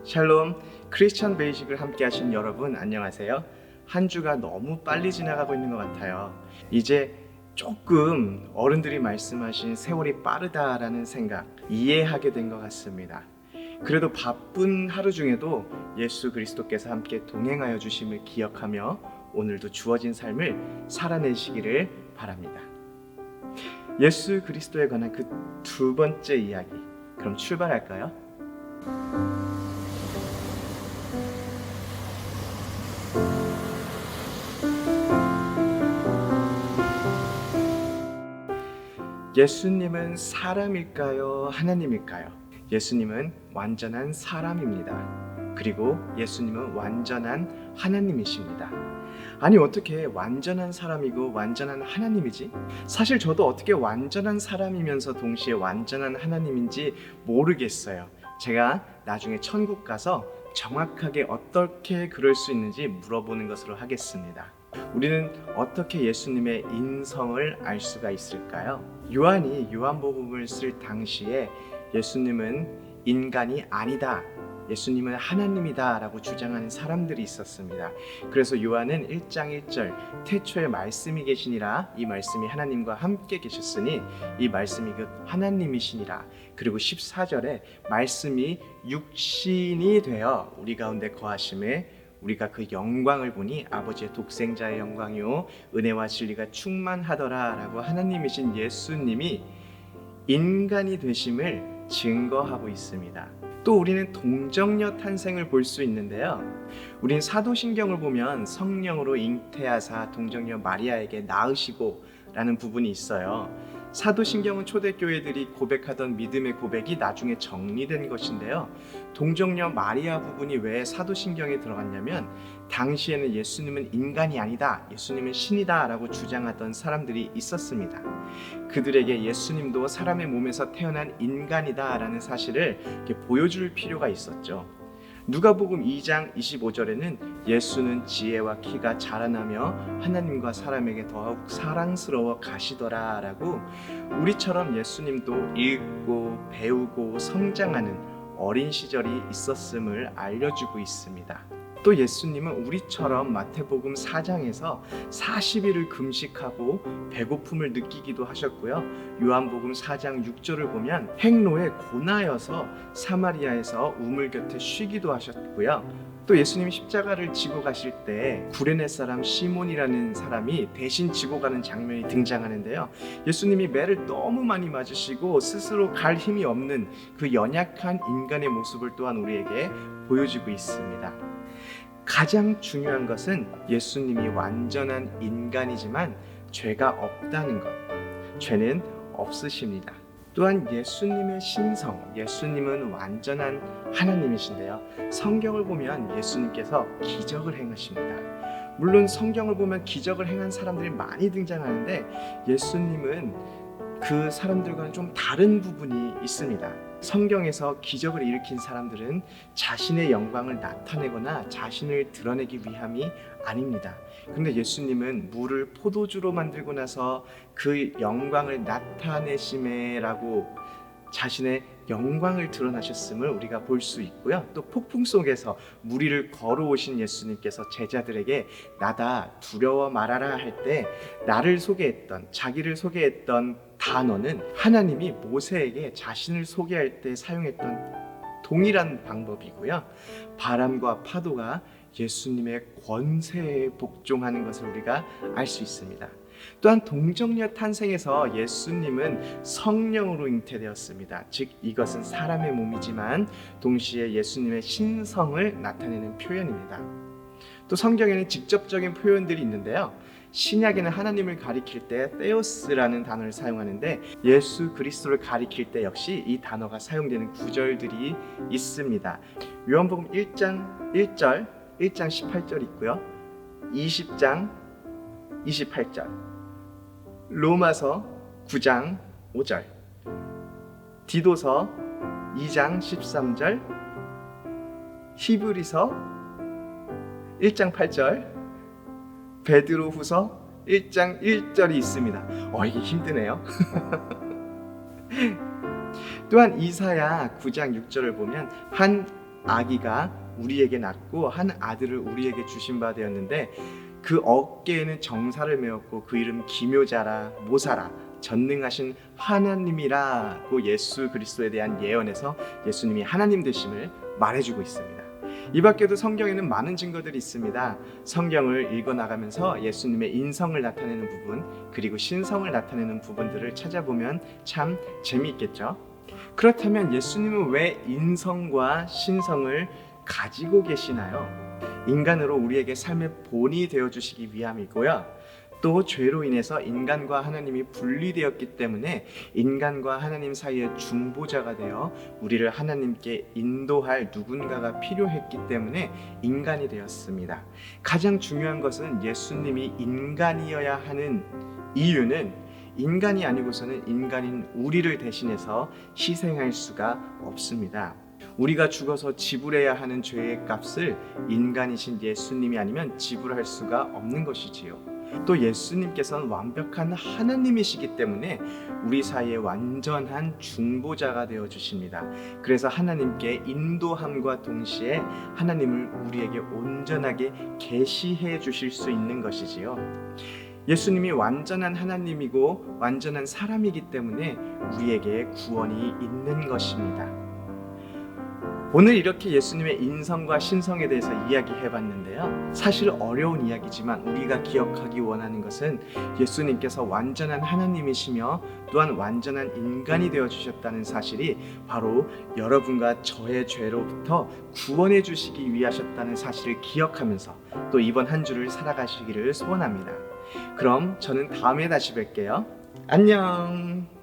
샬롬, 크리스천 베이직을 함께 하신 여러분 안녕하세요. 한 주가 너무 빨리 지나가고 있는 것 같아요. 이제 조금 어른들이 말씀하신 세월이 빠르다라는 생각 이해하게 된 것 같습니다. 그래도 바쁜 하루 중에도 예수 그리스도께서 함께 동행하여 주심을 기억하며 오늘도 주어진 삶을 살아내시기를 바랍니다. 예수 그리스도에 관한 그 두 번째 이야기, 그럼 출발할까요? 예수님은 사람일까요? 하나님일까요? 예수님은 완전한 사람입니다. 그리고 예수님은 완전한 하나님이십니다. 아니, 어떻게 완전한 사람이고 완전한 하나님이지? 사실 저도 어떻게 완전한 사람이면서 동시에 완전한 하나님인지 모르겠어요. 제가 나중에 천국 가서 정확하게 어떻게 그럴 수 있는지 물어보는 것으로 하겠습니다. 우리는 어떻게 예수님의 인성을 알 수가 있을까요? 요한이 요한복음을 쓸 당시에 예수님은 인간이 아니다, 예수님은 하나님이다 라고 주장하는 사람들이 있었습니다. 그래서 요한은 1장 1절 태초에 말씀이 계시니라, 이 말씀이 하나님과 함께 계셨으니 이 말씀이 그 하나님이시니라. 그리고 14절에 말씀이 육신이 되어 우리 가운데 거하심에 우리가 그 영광을 보니 아버지의 독생자의 영광이요 은혜와 진리가 충만하더라 라고 하나님이신 예수님이 인간이 되심을 증거하고 있습니다. 또 우리는 동정녀 탄생을 볼 수 있는데요, 우린 사도신경을 보면 성령으로 잉태하사 동정녀 마리아에게 낳으시고 라는 부분이 있어요. 사도신경은 초대교회들이 고백하던 믿음의 고백이 나중에 정리된 것인데요, 동정녀 마리아 부분이 왜 사도신경에 들어갔냐면 당시에는 예수님은 인간이 아니다, 예수님은 신이다 라고 주장하던 사람들이 있었습니다. 그들에게 예수님도 사람의 몸에서 태어난 인간이다 라는 사실을 보여줄 필요가 있었죠. 누가복음 2장 25절에는 예수는 지혜와 키가 자라나며 하나님과 사람에게 더욱 사랑스러워 가시더라 라고 우리처럼 예수님도 읽고 배우고 성장하는 어린 시절이 있었음을 알려주고 있습니다. 또 예수님은 우리처럼 마태복음 4장에서 40일을 금식하고 배고픔을 느끼기도 하셨고요, 요한복음 4장 6절을 보면 행로에 고나여서 사마리아에서 우물 곁에 쉬기도 하셨고요, 또 예수님이 십자가를 지고 가실 때 구레네 사람 시몬이라는 사람이 대신 지고 가는 장면이 등장하는데요, 예수님이 매를 너무 많이 맞으시고 스스로 갈 힘이 없는 그 연약한 인간의 모습을 또한 우리에게 보여주고 있습니다. 가장 중요한 것은 예수님이 완전한 인간이지만 죄가 없다는 것, 죄는 없으십니다. 또한 예수님의 신성, 예수님은 완전한 하나님이신데요, 성경을 보면 예수님께서 기적을 행하십니다. 물론 성경을 보면 기적을 행한 사람들이 많이 등장하는데 예수님은 그 사람들과는 좀 다른 부분이 있습니다. 성경에서 기적을 일으킨 사람들은 자신의 영광을 나타내거나 자신을 드러내기 위함이 아닙니다. 그런데 예수님은 물을 포도주로 만들고 나서 그 영광을 나타내심에라고 자신의 영광을 드러나셨음을 우리가 볼 수 있고요, 또 폭풍 속에서 물 위를 걸어오신 예수님께서 제자들에게 나다 두려워 말아라 할 때 나를 소개했던, 자기를 소개했던 단어는 하나님이 모세에게 자신을 소개할 때 사용했던 동일한 방법이고요, 바람과 파도가 예수님의 권세에 복종하는 것을 우리가 알 수 있습니다. 또한 동정녀 탄생에서 예수님은 성령으로 잉태되었습니다. 즉 이것은 사람의 몸이지만 동시에 예수님의 신성을 나타내는 표현입니다. 또 성경에는 직접적인 표현들이 있는데요, 신약에는 하나님을 가리킬 때 theos라는 단어를 사용하는데 예수 그리스도를 가리킬 때 역시 이 단어가 사용되는 구절들이 있습니다. 요한복음 1장 1절, 1장 18절 있고요, 20장 28절, 로마서 9장 5절, 디도서 2장 13절, 히브리서 1장 8절, 베드로후서 1장 1절이 있습니다. 이게 힘드네요. 또한 이사야 9장 6절을 보면 한 아기가 우리에게 낳고 한 아들을 우리에게 주신 바 되었는데 그 어깨에는 정사를 메었고 그 이름 기묘자라 모사라 전능하신 하나님이라고 예수 그리스도에 대한 예언에서 예수님이 하나님 되심을 말해주고 있습니다. 이 밖에도 성경에는 많은 증거들이 있습니다. 성경을 읽어나가면서 예수님의 인성을 나타내는 부분 그리고 신성을 나타내는 부분들을 찾아보면 참 재미있겠죠. 그렇다면 예수님은 왜 인성과 신성을 가지고 계시나요? 인간으로 우리에게 삶의 본이 되어주시기 위함이고요. 또 죄로 인해서 인간과 하나님이 분리되었기 때문에 인간과 하나님 사이의 중보자가 되어 우리를 하나님께 인도할 누군가가 필요했기 때문에 인간이 되었습니다. 가장 중요한 것은 예수님이 인간이어야 하는 이유는 인간이 아니고서는 인간인 우리를 대신해서 희생할 수가 없습니다. 우리가 죽어서 지불해야 하는 죄의 값을 인간이신 예수님이 아니면 지불할 수가 없는 것이지요. 또 예수님께서는 완벽한 하나님이시기 때문에 우리 사이에 완전한 중보자가 되어 주십니다. 그래서 하나님께 인도함과 동시에 하나님을 우리에게 온전하게 계시해 주실 수 있는 것이지요. 예수님이 완전한 하나님이고 완전한 사람이기 때문에 우리에게 구원이 있는 것입니다. 오늘 이렇게 예수님의 인성과 신성에 대해서 이야기해봤는데요. 사실 어려운 이야기지만 우리가 기억하기 원하는 것은 예수님께서 완전한 하나님이시며 또한 완전한 인간이 되어주셨다는 사실이 바로 여러분과 저의 죄로부터 구원해 주시기 위하셨다는 사실을 기억하면서 또 이번 한 주를 살아가시기를 소원합니다. 그럼 저는 다음에 다시 뵐게요. 안녕.